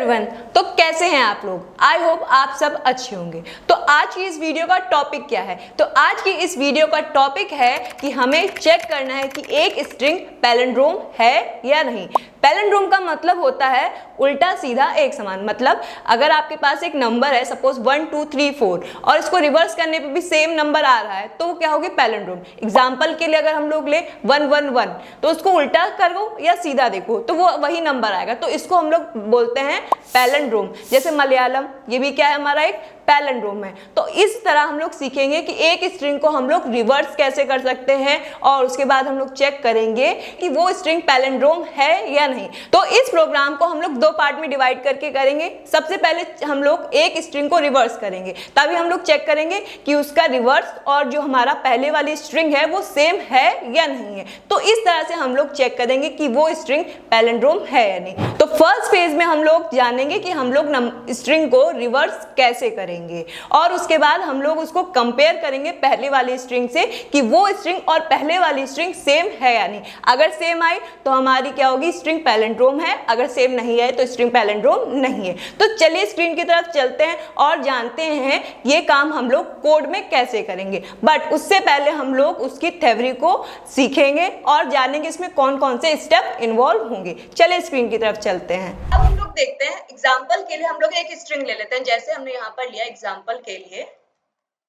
Everyone, तो कैसे हैं आप लोग। आई होप आप सब अच्छे होंगे। तो आज की इस वीडियो का टॉपिक क्या है? तो आज की इस वीडियो का टॉपिक है कि हमें चेक करना है कि एक स्ट्रिंग पैलिंड्रोम है या नहीं। पैलिंड्रोम का मतलब होता है उल्टा सीधा एक समान। मतलब अगर आपके पास एक नंबर है, सपोज 1 2 3 4, और इसको रिवर्स करने पे भी सेम नंबर आ रहा है, तो वो क्या होगी? पैलिंड्रोम। एग्जाम्पल के लिए अगर हम लोग ले 1 1 1, तो उसको उल्टा करो या सीधा देखो तो वो वही नंबर आएगा, तो इसको हम लोग बोलते हैं पैलिंड्रोम। जैसे मलयालम, ये भी क्या है? हमारा एक पैलिंड्रोम है। तो इस तरह हम लोग सीखेंगे कि एक स्ट्रिंग को हम लोग रिवर्स कैसे कर सकते हैं, और उसके बाद हम लोग चेक करेंगे कि वो स्ट्रिंग पैलिंड्रोम है या नहीं। तो इस प्रोग्राम को हम लोग दो पार्ट में डिवाइड करके करेंगे। सबसे पहले हम लोग एक स्ट्रिंग को रिवर्स करेंगे, तभी हम लोग चेक करेंगे कि उसका रिवर्स और जो हमारा पहले वाली स्ट्रिंग है वो सेम है या नहीं है। तो इस तरह से हम लोग चेक करेंगे कि वो स्ट्रिंग पैलिंड्रोम है या नहीं। तो फर्स्ट फेज में हम लोग जानेंगे कि हम लोग स्ट्रिंग को रिवर्स कैसे करेंगे, और उसके बाद हम लोग उसको कंपेयर करेंगे पहले वाली स्ट्रिंग से कि वो स्ट्रिंग और पहले वाली स्ट्रिंग सेम है या नहीं। अगर सेम आई तो हमारी क्या होगी? स्ट्रिंग पैलिंड्रोम है। अगर सेम नहीं है तो स्ट्रिंग पैलिंड्रोम नहीं है। तो चलिए स्क्रीन की तरफ चलते हैं और जानते हैं ये काम हम लोग कोड में कैसे करेंगे। बट उससे पहले हम लोग उसकी थ्योरी को सीखेंगे और जानेंगे इसमें कौन कौन से स्टेप इन्वॉल्व होंगे। चलिए स्क्रीन की तरफ चलते हैं। अब हम लोग देखते हैं, एग्जाम्पल के लिए हम लोग एक स्ट्रिंग ले लेते हैं। जैसे हमने यहाँ पर लिया एग्जाम्पल के लिए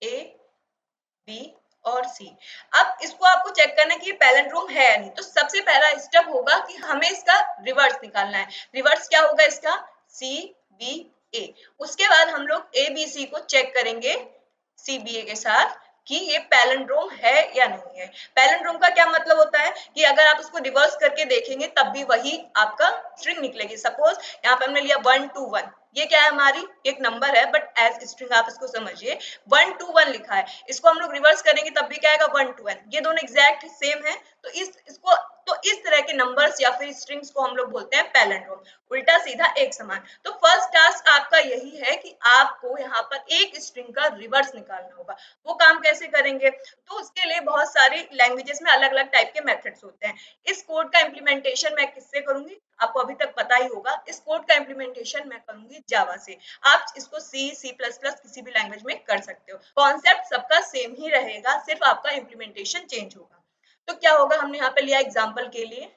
ए, बी और सी। अब इसको आपको चेक करना है कि ये पैलिंड्रोम है या नहीं। तो सबसे पहला स्टेप होगा कि हमें इसका रिवर्स निकालना है। रिवर्स क्या होगा इसका? सी बी ए। उसके बाद हम लोग ए बी सी को चेक करेंगे सी बी ए के साथ कि ये पैलिंड्रोम है या नहीं है। पैलिंड्रोम का क्या मतलब होता है कि अगर आप उसको रिवर्स करके देखेंगे तब भी वही आपका स्ट्रिंग निकलेगी। सपोज यहाँ पे हमने लिया 1 2 1, ये क्या है? हमारी एक नंबर है, बट एज स्ट्रिंग आप इसको समझिए 1 2 1 लिखा है। इसको हम लोग रिवर्स करेंगे तब भी क्या आएगा? 1 2 1। ये दोनों एग्जैक्ट सेम है। तो इस तरह के नंबर्स या फिर स्ट्रिंग्स को हम लोग बोलते हैं पैलिंड्रोम, उल्टा सीधा एक समान। तो फर्स्ट टास्क आपका यही है कि आपको यहाँ पर एक स्ट्रिंग का रिवर्स निकालना होगा। वो काम कैसे करेंगे? तो उसके लिए बहुत सारी लैंग्वेजेस में अलग अलग टाइप के मेथड्स होते हैं। इस कोड का इम्प्लीमेंटेशन मैं किससे करूंगी? आपको अभी तक पता ही होगा। इस कोड का इम्प्लीमेंटेशन मैं करूंगी जावा से। आप इसको सी सी प्लस प्लस किसी भी लैंग्वेज में कर सकते हो। कॉन्सेप्ट सबका सेम ही रहेगा, सिर्फ आपका इम्प्लीमेंटेशन चेंज होगा। तो क्या होगा? हमने यहाँ पे लिया एग्जाम्पल के लिए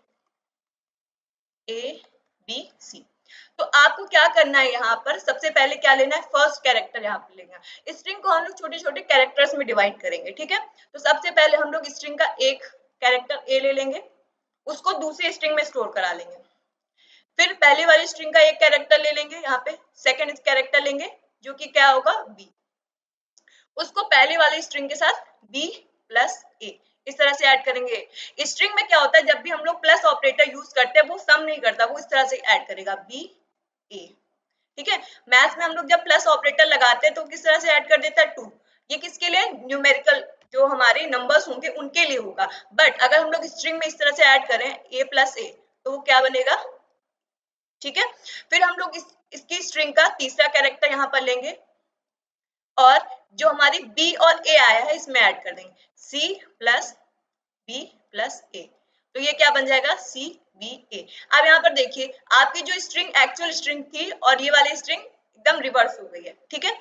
ए बी सी। तो आपको क्या करना है? यहाँ पर सबसे पहले क्या लेना है? फर्स्ट कैरेक्टर यहाँ पे लेना। स्ट्रिंग को हम लोग छोटे छोटे कैरेक्टर्स में डिवाइड करेंगे, ठीक है? तो सबसे पहले हम लोग स्ट्रिंग का एक कैरेक्टर ए ले लेंगे, उसको दूसरी स्ट्रिंग में स्टोर करा लेंगे। फिर पहले वाली स्ट्रिंग का एक कैरेक्टर ले लेंगे, यहाँ पे सेकेंड कैरेक्टर लेंगे जो कि क्या होगा? बी। उसको पहले वाली स्ट्रिंग के साथ बी प्लस ए इस तरह से ऐड करेंगे। स्ट्रिंग में क्या होता है? जब भी हम लोग प्लस ऑपरेटर यूज करते हैं वो सम नहीं करता, वो इस तरह से ऐड करेगा बी ए, ठीक है? मैथ्स में हम लोग जब प्लस ऑपरेटर लगाते हैं तो किस तरह से ऐड कर देता है? 2। ये किसके लिए? न्यूमेरिकल जो हमारे नंबर्स होंगे उनके लिए होगा। बट अगर हम लोग स्ट्रिंग में इस तरह से ऐड करें ए प्लस ए, तो वो क्या बनेगा? ठीक है? फिर हम लोग इसकी स्ट्रिंग का तीसरा कैरेक्टर यहाँ पर लेंगे और जो हमारी बी और ए आया है इसमें ऐड कर देंगे, सी प्लस बी प्लस ए। तो ये क्या बन जाएगा? सी बी ए। अब यहाँ पर देखिए आपकी जो स्ट्रिंग एक्चुअल स्ट्रिंग थी और ये वाली स्ट्रिंग एकदम रिवर्स हो गई है, ठीक है?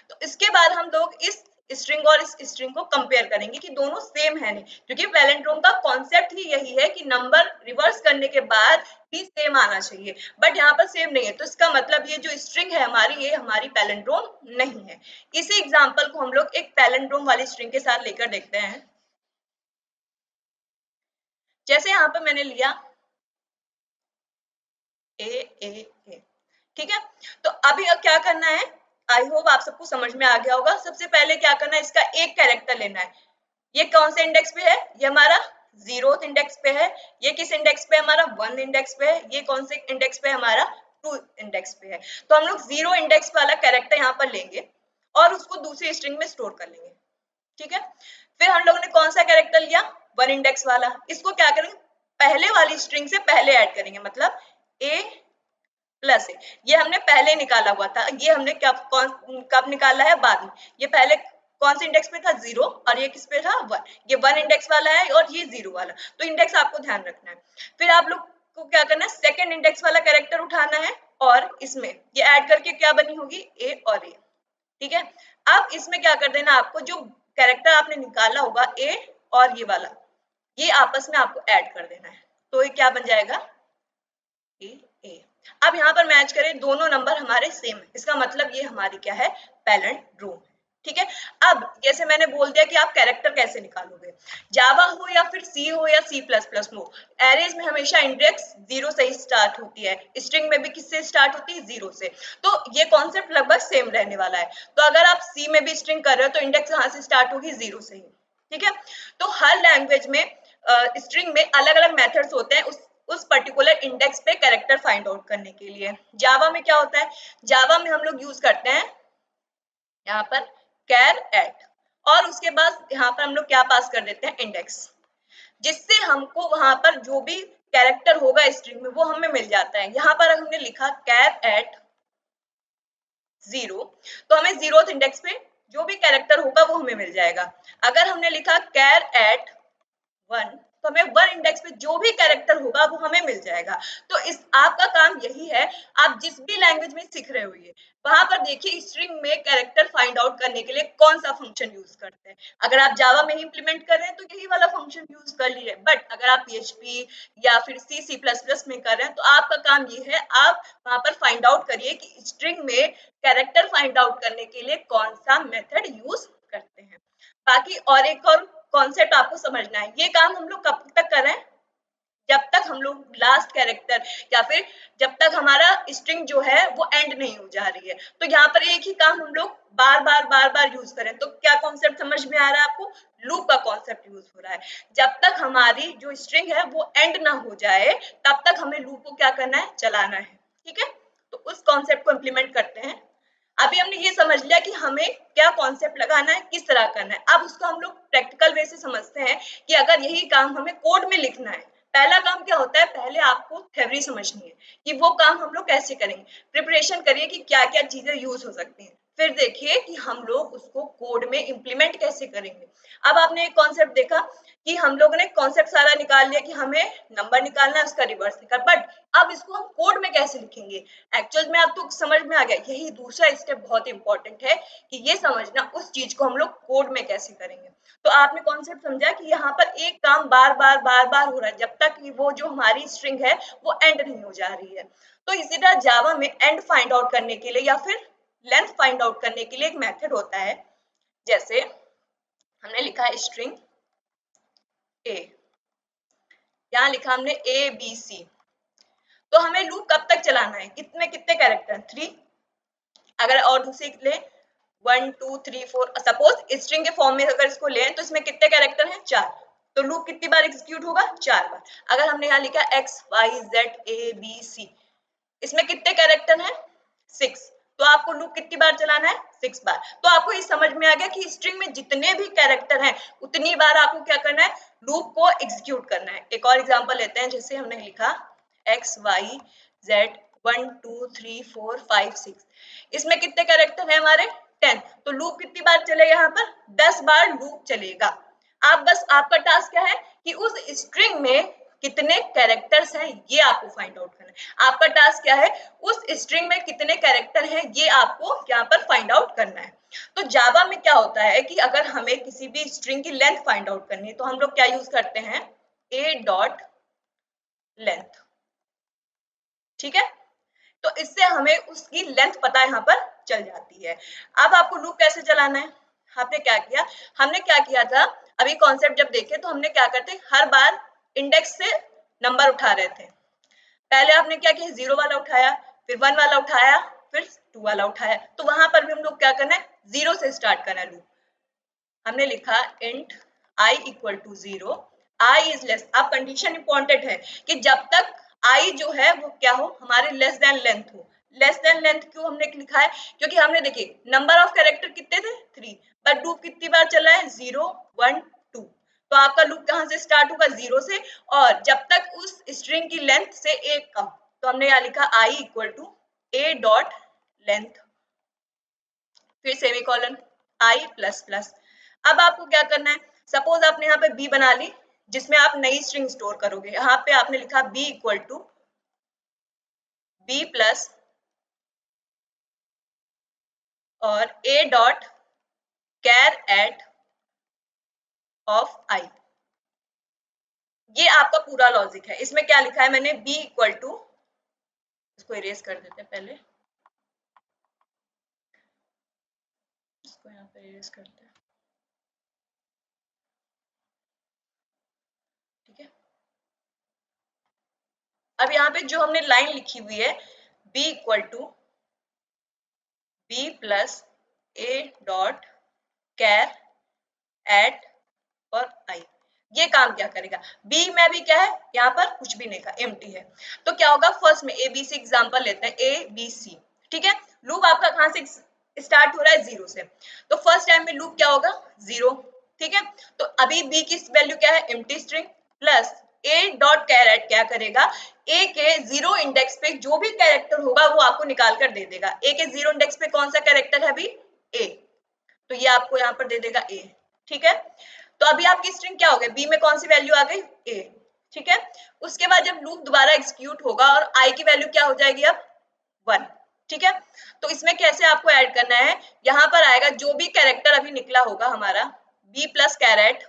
तो इसके बाद हम लोग इस स्ट्रिंग और इस स्ट्रिंग को कंपेयर करेंगे कि दोनों सेम है नहीं, क्योंकि पैलिंड्रोम का कॉन्सेप्ट ही यही है कि नंबर रिवर्स करने के बाद भी सेम आना चाहिए। बट यहाँ पर सेम नहीं है, तो इसका मतलब ये जो स्ट्रिंग है हमारी, ये हमारी पैलिंड्रोम नहीं है। इसी एग्जाम्पल को हम लोग एक पैलिंड्रोम वाली स्ट्रिंग के साथ लेकर देखते हैं। जैसे यहाँ पे मैंने लिया ए ए ए, ठीक है? तो अभी क्या करना है? आई होप आप सबको समझ में आ गया होगा। सबसे पहले क्या करना है? इसका एक कैरेक्टर लेना है। ये कौन से इंडेक्स पे है? ये हमारा 0th इंडेक्स पे है। ये किस इंडेक्स पे? हमारा 1 इंडेक्स पे है। ये कौन से इंडेक्स पे? हमारा 2 इंडेक्स पे है। तो हम लोग 0 इंडेक्स वाला कैरेक्टर यहाँ पर लेंगे और उसको दूसरी स्ट्रिंग में स्टोर कर लेंगे, ठीक है? फिर हम लोगों ने कौन सा कैरेक्टर लिया? 1 इंडेक्स वाला। इसको क्या करेंगे? पहले वाली स्ट्रिंग से पहले ऐड करेंगे, मतलब ए प्लस ए। ये हमने पहले निकाला हुआ था, ये हमने कब निकाला है? बाद में। ये पहले कौन से इंडेक्स पे था? 0, और ये किस पे था? 1। ये 1 इंडेक्स वाला है और ये 0 वाला, तो इंडेक्स आपको ध्यान रखना है। फिर आप लोग को क्या करना है? सेकंड इंडेक्स वाला कैरेक्टर उठाना है और इसमें ये ऐड करके क्या बनी होगी, ए और ए। ठीक है, अब इसमें क्या कर देना, आपको जो कैरेक्टर आपने निकाला होगा ए और ये वाला, ये आपस में आपको ऐड कर देना है, तो ये क्या बन जाएगा, ए। अब यहाँ पर मैच करें, दोनों नंबर हमारे सेम है, इसका मतलब ये हमारी क्या है, पैलिंड्रोम है। ठीक है, अब जैसे मैंने बोल दिया कि आप कैरेक्टर कैसे निकालोगे, जावा हो या फिर सी हो या सी प्लस प्लस हो, एरेज में हमेशा इंडेक्स 0 से ही स्टार्ट होती है, स्ट्रिंग में भी किससे स्टार्ट होती है, 0 से। तो ये कॉन्सेप्ट लगभग सेम रहने वाला है। तो अगर आप सी में भी स्ट्रिंग कर रहे हो तो इंडेक्स कहाँ से स्टार्ट होगी, 0 से ही। ठीक है, तो हर लैंग्वेज में स्ट्रिंग में अलग अलग मेथड्स होते हैं उस पर्टिकुलर इंडेक्स पे कैरेक्टर फाइंड आउट करने के लिए। जावा में क्या होता है, जावा में हम लोग यूज करते हैं यहाँ पर कैर एट, और उसके बाद यहाँ पर हम लोग क्या पास कर देते हैं, इंडेक्स, जिससे हमको वहां पर जो भी कैरेक्टर होगा स्ट्रिंग में वो हमें मिल जाता है। यहाँ पर हमने लिखा कैर एट 0, तो हमें 0th इंडेक्स पे जो भी कैरेक्टर होगा वो हमें मिल जाएगा। अगर हमने लिखा कैर एट 1, तो हमें 1 इंडेक्स पे जो भी कैरेक्टर होगा वो हमें मिल जाएगा। तो इस आपका काम यही है, आप जिस भी लैंग्वेज में सीख रहे होइए वहां पर देखिए स्ट्रिंग में कैरेक्टर फाइंड आउट करने के लिए कौन सा फंक्शन यूज करते हैं। अगर आप जावा में ही इंप्लीमेंट कर रहे हैं तो यही वाला फंक्शन यूज कर लीजिए, बट अगर आप PHP या फिर सी प्लस प्लस में कर रहे हैं तो आपका काम ये है, आप वहां पर फाइंड आउट करिए कि स्ट्रिंग में कैरेक्टर फाइंड आउट करने के लिए कौन सा मेथड यूज करते हैं। बाकी और एक और कॉन्सेप्ट आपको समझना है, ये काम हम लोग कब तक कर रहे हैं, जब तक हम लोग लास्ट कैरेक्टर या फिर जब तक हमारा स्ट्रिंग जो है वो एंड नहीं हो जा रही है। तो यहाँ पर एक ही काम हम लोग बार बार यूज करें। तो क्या कॉन्सेप्ट समझ में आ रहा है आपको, लूप का कॉन्सेप्ट यूज हो रहा है। जब तक हमारी जो स्ट्रिंग है वो एंड ना हो जाए तब तक हमें लूप को क्या करना है, चलाना है। ठीक है, तो उस कॉन्सेप्ट को इम्प्लीमेंट करते हैं। अभी हमने ये समझ लिया कि हमें क्या कॉन्सेप्ट लगाना है, किस तरह करना है। अब उसको हम लोग प्रैक्टिकल वे से समझते हैं कि अगर यही काम हमें कोड में लिखना है, पहला काम क्या होता है, पहले आपको थ्योरी समझनी है कि वो काम हम लोग कैसे करेंगे, प्रिपरेशन करिए कि क्या क्या चीजें यूज हो सकती हैं, फिर देखिए कि हम लोग उसको कोड में इंप्लीमेंट कैसे करेंगे। अब आपने एक कॉन्सेप्ट देखा कि हम लोगों ने कॉन्सेप्ट सारा निकाल लिया कि हमें नंबर निकालना है, उसका रिवर्स निकाल, बट अब इसको हम कोड में कैसे लिखेंगे। एक्चुअल में आपको समझ में आ गया, यही दूसरा स्टेप बहुत इंपॉर्टेंट है कि ये समझना उस चीज को हम लोग कोड में कैसे करेंगे। तो आपने कॉन्सेप्ट समझा कि यहाँ पर एक काम बार बार हो रहा है जब तक वो जो हमारी स्ट्रिंग है वो एंड नहीं हो जा रही है। तो इसी तरह जावा में एंड फाइंड आउट करने के लिए या फिर लेंथ फाइंड आउट करने के लिए एक मेथड होता है। जैसे हमने लिखा है स्ट्रिंग ए, यहाँ लिखा हमने ABC, तो हमें लूप कब तक चलाना है, कितने कितने कैरेक्टर, 3। अगर और दूसरे ले 1 2 3 4, सपोज स्ट्रिंग के फॉर्म में अगर इसको लें तो इसमें कितने कैरेक्टर हैं, 4, तो लूप कितनी बार एग्जीक्यूट होगा, 4 बार। अगर हमने यहाँ लिखा XYZ ABC, इसमें कितने कैरेक्टर हैं, 6, तो आपको लूप कितनी बार चलाना है, 6 बार। तो आपको ये समझ में आ गया कि स्ट्रिंग में जितने भी कैरेक्टर हैं उतनी बार आपको क्या करना है, लूप को एग्जीक्यूट करना है। एक और एग्जांपल लेते हैं, जैसे हमने लिखा XYZ 1 2 3 4 5 6, इसमें कितने कैरेक्टर हैं हमारे, 10, तो लूप कितनी बार चलेगा, यहाँ पर 10 बार लूप चलेगा। आप बस आपका टास्क क्या है कि उस स्ट्रिंग में कितने कैरेक्टर्स हैं ये आपको फाइंड आउट करना है। आपका टास्क क्या है, उस स्ट्रिंग में कितने कैरेक्टर हैं ये आपको यहाँ पर फाइंड आउट करना है। तो जावा में क्या होता है कि अगर हमें किसी भी स्ट्रिंग की लेंथ फाइंड आउट करनी है तो हम लोग क्या यूज करते हैं, a.length। ठीक है, तो इससे हमें उसकी लेंथ पता यहाँ पर चल जाती है। अब आपको लूप कैसे चलाना है, हमने क्या किया था, अभी कॉन्सेप्ट जब देखे तो हमने क्या करते, हर बार इंडेक्स से नंबर उठा रहे थे। पहले आपने क्या किया, 0 वाला उठाया, फिर 1 वाला उठाया, फिर 2 वाला उठाया, तो वहां पर भी हम लोग क्या करना है, 0 से स्टार्ट करना है लूप। हमने लिखा int i equal to 0, i is less. अब कंडीशन इंपॉर्टेंट है कि जब तक i जो है वो क्या हो, हमारे लेस देन लेंथ हो। लेस देन लेंथ क्यों हमने लिखा है, क्योंकि हमने देखिए नंबर ऑफ कैरेक्टर कितने थे, 3, बट लूप कितनी बार चला है, 0 1 2, तो आपका लूप कहां से स्टार्ट होगा, 0 से, और जब तक उस स्ट्रिंग की लेंथ से एक कम। तो हमने यहाँ लिखा i equal to a dot length, फिर सेमीकोलन i प्लस प्लस। अब आपको क्या करना है, सपोज आपने यहाँ पे b बना ली जिसमें आप नई स्ट्रिंग स्टोर करोगे। यहाँ पे आपने लिखा b equal to b plus और a dot char at of I. ये आपका पूरा लॉजिक है। इसमें क्या लिखा है मैंने, b इक्वल टू, इसको इरेज कर देते हैं पहले, इसको यहाँ पे इरेज करते हैं, ठीक है। अब यहाँ पे जो हमने लाइन लिखी हुई है b equal to b plus a dot char at और आई, ये काम क्या करेगा, b में भी क्या है, यहाँ पर कुछ भी नहीं का, एम्प्टी है। तो क्या होगा, फर्स्ट में ABC एग्जांपल लेते हैं, ABC, ठीक है। लूप आपका कहां से स्टार्ट हो रहा है, 0 से, तो फर्स्ट टाइम में लूप क्या होगा, 0, ठीक है। तो अभी b की वैल्यू क्या है, empty string, plus a dot char at क्या करेगा, a के 0 इंडेक्स पे जो भी कैरेक्टर होगा वो आपको निकाल कर दे देगा। a के 0 इंडेक्स पे कौन सा कैरेक्टर है अभी, a, तो ये आपको यहाँ पर दे देगा a, ठीक है। तो अभी आपकी स्ट्रिंग क्या हो गई, बी में कौन सी वैल्यू आ गई, a, ठीक है। उसके बाद जब लूप दोबारा एग्जीक्यूट होगा और i की वैल्यू क्या हो जाएगी अब 1, ठीक है। तो इसमें कैसे आपको ऐड करना है, यहाँ पर आएगा जो भी कैरेक्टर अभी निकला होगा हमारा b प्लस कैरेट,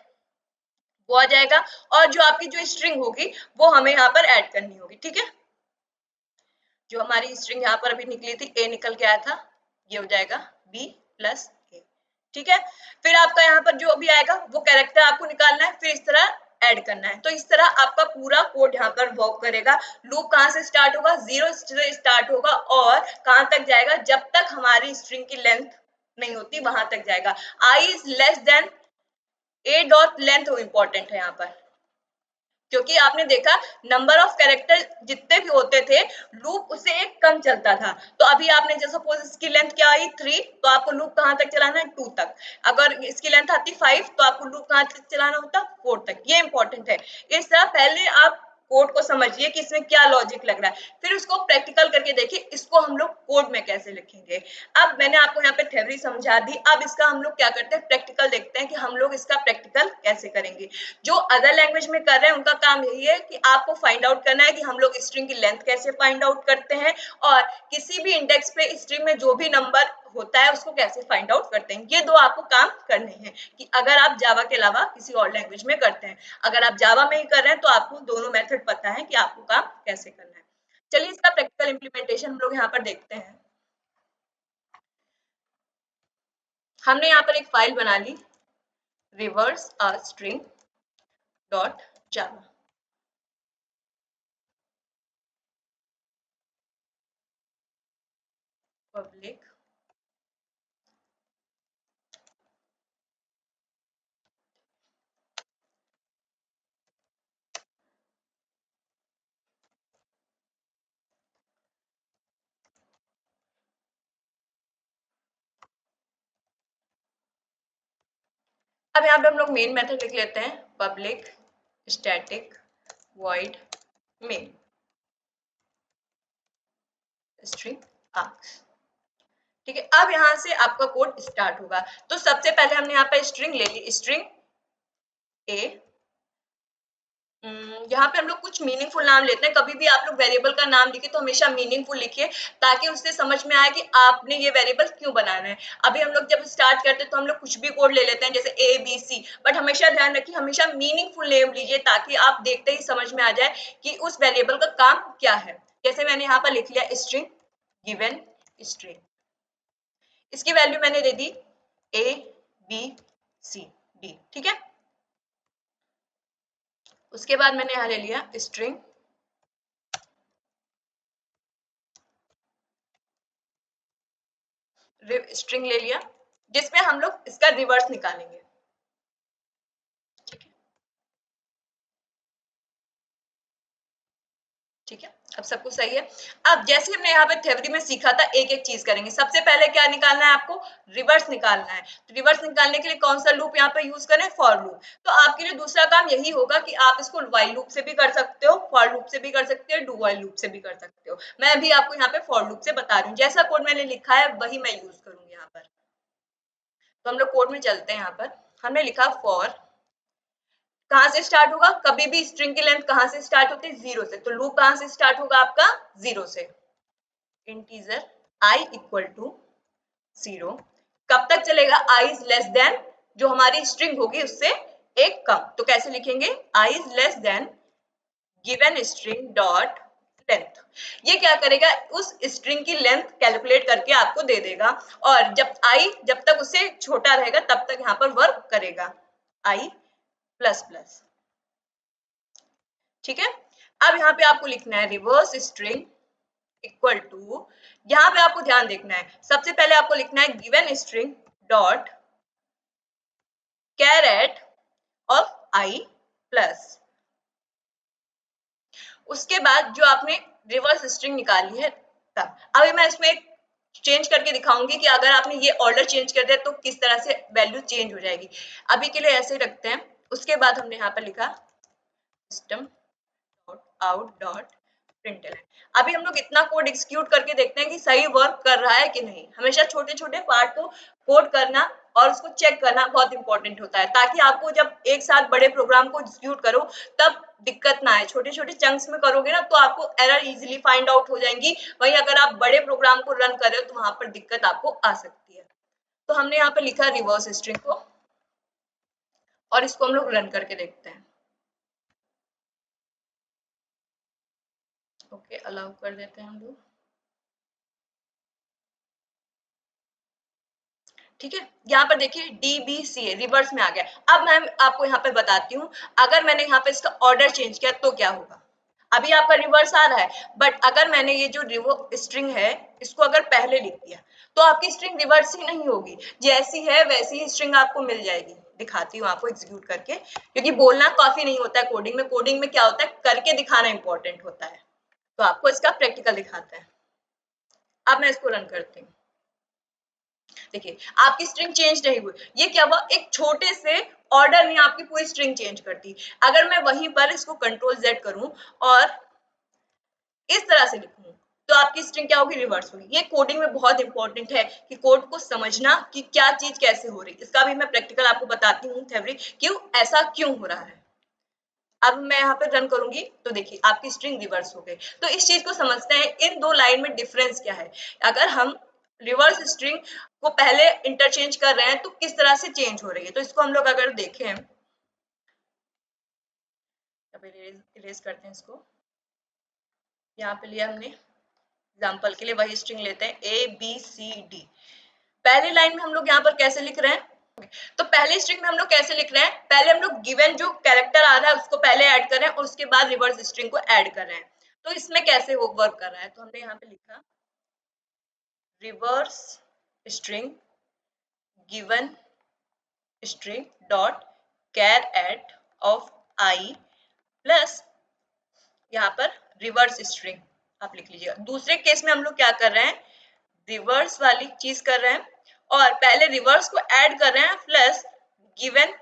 वो आ जाएगा, और जो आपकी जो स्ट्रिंग होगी वो हमें यहाँ पर ऐड करनी होगी, ठीक है। जो हमारी स्ट्रिंग यहाँ पर अभी निकली थी, a निकल के आया था, ये हो जाएगा b प्लस a, ठीक है। फिर आपका यहाँ पर जो भी आएगा वो कैरेक्टर आपको निकालना है, फिर इस तरह ऐड करना है। तो इस तरह आपका पूरा कोड यहाँ पर वर्क करेगा। लूप कहाँ से स्टार्ट होगा, 0 से स्टार्ट होगा और कहाँ तक जाएगा, जब तक हमारी स्ट्रिंग की लेंथ नहीं होती वहां तक जाएगा। i is less than a dot length important है यहाँ पर, क्योंकि आपने देखा नंबर ऑफ कैरेक्टर जितने भी होते थे लूप उससे एक कम चलता था। तो अभी आपने जैसे सपोज इसकी लेंथ क्या आई 3, तो आपको लूप कहां तक चलाना है, 2 तक। अगर इसकी लेंथ आती 5, तो आपको लूप कहां तक चलाना होता, 4 तक। ये इंपॉर्टेंट है। इस तरह पहले आप कोड को समझिए कि इसमें क्या लॉजिक लग रहा है, फिर उसको प्रैक्टिकल करके देखिए इसको हम लोग कोड में कैसे लिखेंगे। अब मैंने आपको यहाँ पे थ्योरी समझा दी, अब इसका हम लोग क्या करते हैं, प्रैक्टिकल देखते हैं कि हम लोग इसका प्रैक्टिकल कैसे करेंगे। जो अदर लैंग्वेज में कर रहे हैं उनका काम यही है कि आपको फाइंड आउट करना है कि हम लोग स्ट्रिंग की लेंथ कैसे फाइंड आउट करते हैं, और किसी भी इंडेक्स पे स्ट्रिंग में जो भी नंबर होता है उसको कैसे फाइंड आउट करते हैं। ये दो आपको काम करने हैं, कि अगर आप जावा के अलावा किसी और लैंग्वेज में करते हैं। अगर आप जावा में ही कर रहे हैं तो आपको दोनों मेथड पता है कि आपको काम कैसे करना है। चलिए इसका प्रैक्टिकल इंप्लीमेंटेशन हम लोग यहाँ पर देखते हैं। हमने यहाँ पर एक फाइल बना ली, reverse a string dot Java, public अब यहाँ पे हम लोग मेन मेथड लिख लेते हैं, public static void main string arcs, ठीक है। अब यहाँ से आपका कोड स्टार्ट होगा। तो सबसे पहले हमने यहाँ पे स्ट्रिंग ले ली, स्ट्रिंग ए, यहाँ पे हम लोग कुछ मीनिंगफुल नाम लेते हैं। कभी भी आप लोग वेरिएबल का नाम लिखे तो हमेशा मीनिंगफुल लिखिए, ताकि उससे समझ में आए कि आपने ये वेरिएबल क्यों बनाना है। अभी हम लोग जब स्टार्ट करते हैं तो हम लोग कुछ भी कोड ले लेते हैं, जैसे ABC, बट हमेशा ध्यान रखिए हमेशा मीनिंगफुल नेम लीजिए, ताकि आप देखते ही समझ में आ जाए कि उस वेरिएबल का काम क्या है। जैसे मैंने यहाँ पर लिख लिया स्ट्रिंग गिवन स्ट्रिंग, इसकी वैल्यू मैंने दे दी ABCD, ठीक है। उसके बाद मैंने यहाँ ले लिया स्ट्रिंग स्ट्रिंग ले लिया, जिसमें हम लोग इसका रिवर्स निकालेंगे, ठीक है। ठीक है, अब सब कुछ सही है। अब जैसे हमने यहाँ पे थ्योरी में सीखा था, एक एक चीज करेंगे। सबसे पहले क्या निकालना है आपको, रिवर्स निकालना है। तो रिवर्स निकालने के लिए कौन सा लूप यहाँ पे यूज करें, फॉर लूप। तो आपके लिए दूसरा काम यही होगा कि आप इसको व्हाइल लूप से भी कर सकते हो, फॉर लूप से भी कर सकते हो, डू व्हाइल लूप से भी कर सकते हो। मैं अभी आपको यहाँ पे फॉर लूप से बता रही हूँ, जैसा कोड मैंने लिखा है वही मैं यूज करूंगी यहाँ पर। तो हम लोग कोड में चलते हैं। यहाँ पर हमने लिखा फॉर, कहां से स्टार्ट होगा, कभी भी स्ट्रिंग की लेंथ कहां से स्टार्ट होती है, 0 से। तो लूप कहां से स्टार्ट होगा आपका, 0 से। Integer i equal to 0। कब तक चलेगा? i इज लेस देन जो हमारी स्ट्रिंग होगी उससे एक कम। तो कैसे लिखेंगे? i is less than given string dot length. ये क्या करेगा? उस स्ट्रिंग की लेंथ कैलकुलेट करके आपको दे देगा और जब तक उससे छोटा रहेगा तब तक यहाँ पर वर्क करेगा i प्लस प्लस। ठीक है, अब यहाँ पे आपको लिखना है रिवर्स स्ट्रिंग इक्वल टू, यहाँ पे आपको ध्यान देखना है, सबसे पहले आपको लिखना है given string dot char at of i plus, उसके बाद जो आपने रिवर्स स्ट्रिंग निकाली है तब। अभी मैं इसमें चेंज करके दिखाऊंगी कि अगर आपने ये ऑर्डर चेंज कर दिया तो किस तरह से वैल्यू चेंज हो जाएगी। अभी के लिए ऐसे रखते हैं। उसके बाद हमने यहाँ पर लिखा सिस्टम आउट डॉट प्रिंटलन। अभी हम लोग इतना कोड एग्जीक्यूट करके देखते हैं कि सही वर्क कर रहा है कि नहीं। हमेशा छोटे छोटे पार्ट को कोड करना और उसको चेक करना बहुत इंपॉर्टेंट होता है, ताकि आपको जब एक साथ बड़े प्रोग्राम को एग्जीक्यूट करो तब दिक्कत ना आए। छोटे छोटे चंक्स में करोगे ना तो आपको एरर इजीली फाइंड आउट हो जाएंगी। वहीं अगर आप बड़े प्रोग्राम को रन कर रहे हो तो वहां पर दिक्कत आपको आ सकती है। तो हमने यहाँ पर लिखा रिवर्स स्ट्रिंग को और इसको हम लोग रन करके देखते हैं। ओके, अलाउ कर देते हैं हम लोग। ठीक है, यहाँ पर देखिए DBCA रिवर्स में आ गया। अब मैं आपको यहाँ पे बताती हूँ, अगर मैंने यहाँ पे इसका ऑर्डर चेंज किया तो क्या होगा। अभी आपका रिवर्स आ रहा है, बट अगर मैंने ये जो स्ट्रिंग है इसको अगर पहले लिख दिया तो आपकी स्ट्रिंग रिवर्स ही नहीं होगी, जैसी है वैसी ही स्ट्रिंग आपको मिल जाएगी। दिखाती हूँ आपको एग्जीक्यूट करके, क्योंकि बोलना काफी नहीं होता है कोडिंग में। कोडिंग में क्या होता है, करके दिखाना इंपॉर्टेंट होता है। तो आपको इसका प्रैक्टिकल दिखाते हैं। अब मैं इसको रन करती हूँ। देखिए आपकी स्ट्रिंग चेंज नहीं हुई। ये क्या हुआ, एक छोटे से ऑर्डर ने आपकी पूरी स्ट्रिंग चेंज कर दी। अगर मैं वहीं पर इसको कंट्रोल Z करूं और इस तरह से लिखूं तो आपकी स्ट्रिंग क्या होगी, रिवर्स होगी। ये कोडिंग में बहुत इंपॉर्टेंट है कि कोड को समझना कि क्या चीज कैसे हो रही है। इसका भी मैं प्रैक्टिकल आपको बताती हूँ थ्योरी, क्यों ऐसा क्यों हो रहा है। अब मैं यहाँ पे रन करूंगी तो देखिए आपकी स्ट्रिंग रिवर्स हो गई। तो इस चीज को समझते हैं, इन दो लाइन में डिफरेंस क्या है। अगर हम रिवर्स स्ट्रिंग को पहले इंटरचेंज कर रहे हैं तो किस तरह से चेंज हो रही है। तो इसको हम लोग अगर देखें, इरेज करते हैं इसको। यहाँ पे लिया हमने एग्जाम्पल के लिए, वही स्ट्रिंग लेते हैं ABCD। पहली लाइन में हम लोग यहाँ पर कैसे लिख रहे हैं, तो पहले स्ट्रिंग में हम लोग कैसे लिख रहे हैं, पहले हम लोग गिवन जो कैरेक्टर आ रहा है उसको पहले ऐड कर रहे हैं और उसके बाद रिवर्स स्ट्रिंग को ऐड कर रहे हैं। तो इसमें कैसे वो वर्क कर रहा है, तो हमने यहाँ पे लिखा reverse string given string dot char at of I plus यहाँ पर रिवर्स स्ट्रिंग आप लिख लीजिएगा। दूसरे केस में हम लोग क्या कर रहे हैं, रिवर्स वाली चीज कर रहे हैं और पहले रिवर्स को ऐड कर रहे हैं plus given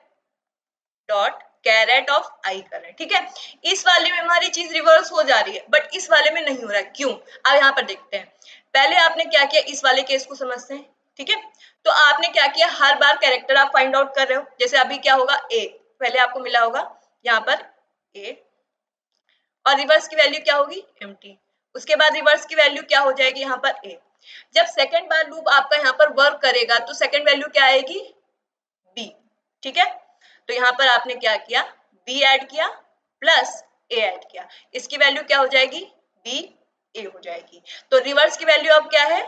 dot char at of I कर रहे हैं। ठीक है, इस वाले में हमारी चीज रिवर्स हो जा रही है, बट इस वाले में नहीं हो रहा है। क्यों, अब यहाँ पर देखते हैं। पहले आपने क्या किया, इस वाले केस को समझते हैं। ठीक है, तो आपने क्या किया, हर बार कैरेक्टर आप फाइंड आउट कर रहे हो। जैसे अभी क्या होगा, A पहले आपको मिला होगा यहाँ पर A, और रिवर्स की वैल्यू क्या होगी, एम्प्टी। उसके बाद रिवर्स की वैल्यू क्या हो जाएगी यहाँ पर A। जब सेकंड बार लूप आपका यहाँ पर वर्क करेगा तो सेकंड वैल्यू क्या आएगी, B। ठीक है, तो यहाँ पर आपने क्या किया, B ऐड किया प्लस A ऐड किया। इसकी वैल्यू क्या हो जाएगी, B A हो जाएगी। तो रिवर्स की वैल्यू अब क्या है,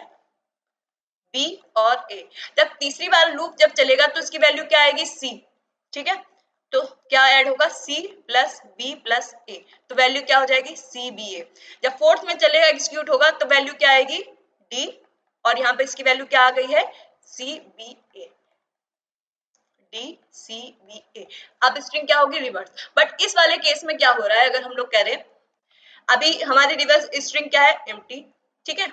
B और A। जब तीसरी बार लूप जब चलेगा तो इसकी वैल्यू क्या आएगी, C। ठीक है, तो क्या ऐड होगा, C plus B plus A। तो वैल्यू क्या हो जाएगी, CBA। जब फोर्थ में चलेगा एग्जीक्यूट होगा तो वैल्यू क्या आएगी, D, और यहाँ पे इसकी वैल्यू क्या आ गई है, CBA। DCBA। अब स्ट्रिंग क्या होगी, रिवर्स। बट इस वाले केस में क्या हो रहा है, अगर हम लोग कह रहे हैं अभी हमारी रिवर्स स्ट्रिंग क्या है, एम्प्टी। ठीक है,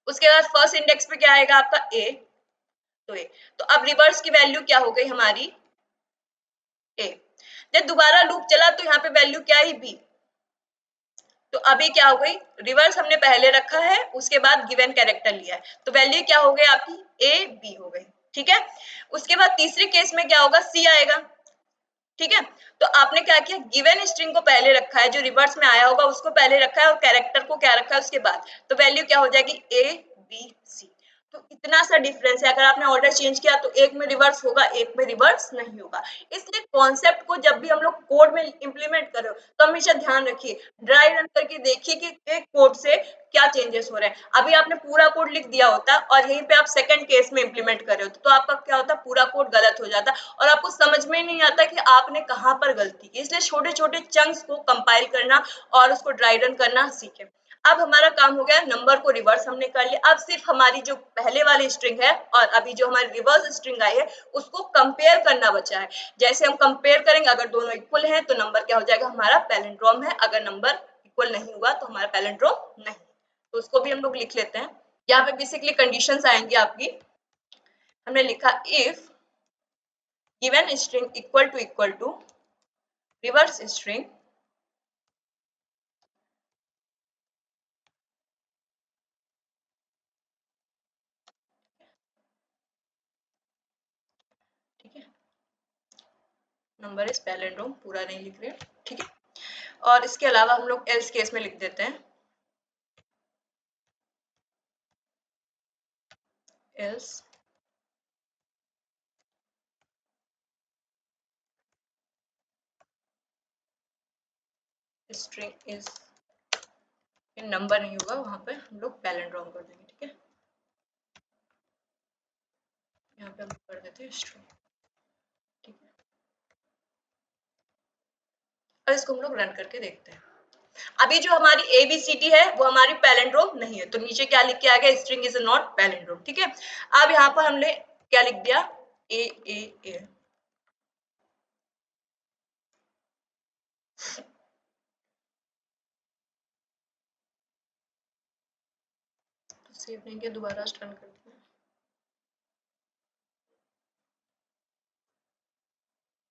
उसके बाद फर्स्ट इंडेक्स पे क्या आएगा आपका A, तो A। तो अब रिवर्स की वैल्यू क्या हो गई हमारी, A। जब दोबारा लूप चला तो यहाँ पे वैल्यू क्या आई, B। तो अभी क्या हो गई, रिवर्स हमने पहले रखा है उसके बाद गिवन कैरेक्टर लिया है, तो वैल्यू क्या हो गई आपकी, AB हो गई। ठीक है, उसके बाद तीसरे केस में क्या होगा, C आएगा। ठीक है, तो आपने क्या किया, गिवन स्ट्रिंग को पहले रखा है, जो रिवर्स में आया होगा उसको पहले रखा है और कैरेक्टर को क्या रखा है उसके बाद। तो वैल्यू क्या हो जाएगी, ABC। तो इतना सा डिफरेंस है। अगर आपने ऑर्डर चेंज किया तो एक में रिवर्स होगा, एक में रिवर्स नहीं होगा। इसलिए कॉन्सेप्ट को जब भी हम लोग कोड में इंप्लीमेंट करो तो हमेशा ध्यान रखिए, ड्राई रन करके देखिए कि एक कोड से क्या चेंजेस हो रहे हैं। अभी आपने पूरा कोड लिख दिया होता और यहीं पे आप सेकंड केस में इंप्लीमेंट कर रहे हो तो आपका क्या होता, पूरा कोड गलत हो जाता और आपको समझ में ही नहीं आता कि आपने कहाँ पर गलती की। इसलिए छोटे छोटे चंक्स को कंपाइल करना और उसको ड्राई रन करना सीखें। अब हमारा काम हो गया, नंबर को रिवर्स हमने कर लिया। अब सिर्फ हमारी जो पहले वाली स्ट्रिंग है और अभी जो हमारी रिवर्स स्ट्रिंग आई है उसको कंपेयर करना बचा है। जैसे हम कंपेयर करेंगे, अगर दोनों इक्वल हैं तो नंबर क्या हो जाएगा, हमारा पैलिंड्रोम है। अगर नंबर इक्वल नहीं हुआ तो हमारा पैलिंड्रोम नहीं। तो उसको भी हम लोग लिख लेते हैं। यहाँ पे बेसिकली कंडीशंस आएंगी आपकी। हमने लिखा if given string equal to reverse string number is palindrome, पूरा नहीं लिख रहे, ठीक है। और इसके अलावा हम लोग एल्स केस में लिख देते हैं एल्स स्ट्रिंग इज, नंबर नहीं होगा वहां पे हम लोग पैलिंड्रोम कर देंगे, ठीक है। यहाँ पे हम कर देते हैं स्ट्रिंग, ठीक है। और इसको हम लोग रन करके देखते हैं। अभी जो हमारी ABCD है वो हमारी पैलिंड्रोम नहीं है, तो नीचे क्या लिख के आ गया, स्ट्रिंग इज नॉट पैलिंड्रोम, ठीक है। अब यहाँ पर हमने क्या लिख दिया, A तो सेव नहीं किया, दोबारा रन करते हैं।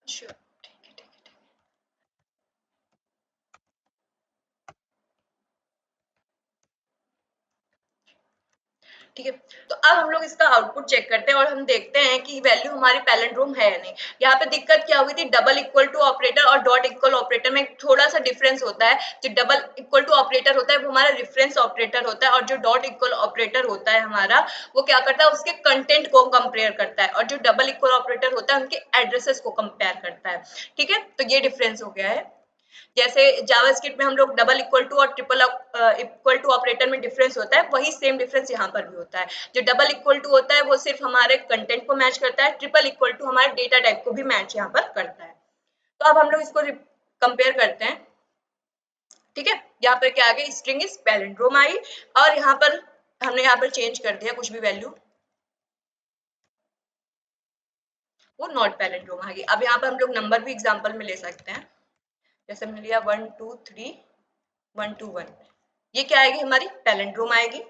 अच्छा, ठीक है। तो अब हम लोग इसका आउटपुट चेक करते हैं और हम देखते हैं कि वैल्यू हमारी पैलिंड्रोम है या नहीं। यहाँ पे दिक्कत क्या हुई थी, डबल इक्वल टू ऑपरेटर और डॉट इक्वल ऑपरेटर में थोड़ा सा डिफरेंस होता है। जो डबल इक्वल टू ऑपरेटर होता है वो हमारा रेफरेंस ऑपरेटर होता है और जो डॉट इक्वल ऑपरेटर होता है हमारा, वो क्या करता है, उसके कंटेंट को कंपेयर करता है और जो डबल इक्वल ऑपरेटर होता है उनके एड्रेसेस को कंपेयर करता है, ठीक है। तो ये डिफरेंस हो गया है। जैसे जावास्क्रिप्ट में हम लोग डबल इक्वल टू और ट्रिपल इक्वल टू ऑपरेटर में डिफरेंस होता है, वही सेम डिफरेंस यहाँ पर भी होता है। जो डबल इक्वल टू होता है वो सिर्फ हमारे कंटेंट को मैच करता है, ट्रिपल इक्वल टू हमारे डेटा टाइप को भी मैच यहाँ पर करता है। तो अब हम लोग इसको कंपेयर करते हैं, ठीक है। यहाँ पर क्या आ गया, स्ट्रिंग इज पैलिंड्रोम आई और यहाँ पर हमने यहाँ पर चेंज कर दिया कुछ भी वैल्यू, वो नॉट पैलिंड्रोम आ गई। अब यहाँ पर हम लोग नंबर भी एग्जाम्पल में ले सकते हैं। जैसे हमने लिया 1 2 3 1 2 1, ये क्या आएगी, हमारी पैलिंड्रोम आएगी,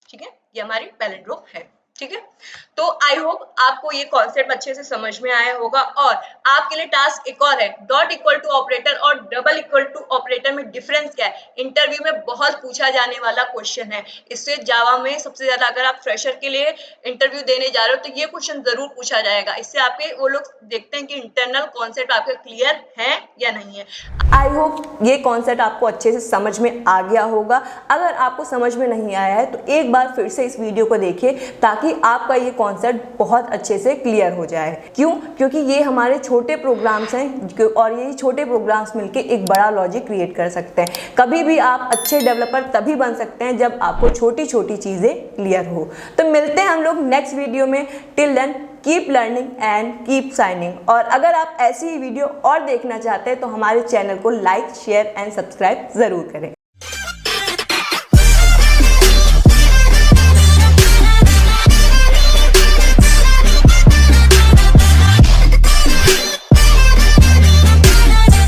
ठीक है। ये हमारी पैलिंड्रोम है, ठीक है। तो आई होप आपको ये कॉन्सेप्ट अच्छे से समझ में आया होगा। और आपके लिए टास्क एक और है, डॉट इक्वल टू ऑपरेटर और डबल इक्वल टू ऑपरेटर में डिफरेंस क्या है, इंटरव्यू में बहुत पूछा जाने वाला क्वेश्चन है। इससे जावा में सबसे ज्यादा, अगर आप फ्रेशर के लिए इंटरव्यू देने जा रहे हो तो ये क्वेश्चन जरूर पूछा जाएगा। इससे आपके वो लोग देखते हैं कि इंटरनल कॉन्सेप्ट आपके क्लियर है या नहीं है। आई होप ये कॉन्सेप्ट आपको अच्छे से समझ में आ गया होगा। अगर आपको समझ में नहीं आया है तो एक बार फिर से इस वीडियो को देखिए ताकि आपका ये कॉन्सेप्ट बहुत अच्छे से क्लियर हो जाए। क्यों? क्योंकि ये हमारे छोटे प्रोग्राम्स हैं और ये छोटे प्रोग्राम्स मिलके एक बड़ा लॉजिक क्रिएट कर सकते हैं। कभी भी आप अच्छे डेवलपर तभी बन सकते हैं जब आपको छोटी छोटी चीज़ें क्लियर हो। तो मिलते हैं हम लोग नेक्स्ट वीडियो में। Till then keep learning and keep shining. और अगर आप ऐसी वीडियो और देखना चाहते हैं तो हमारे चैनल को लाइक शेयर एंड सब्सक्राइब ज़रूर करें।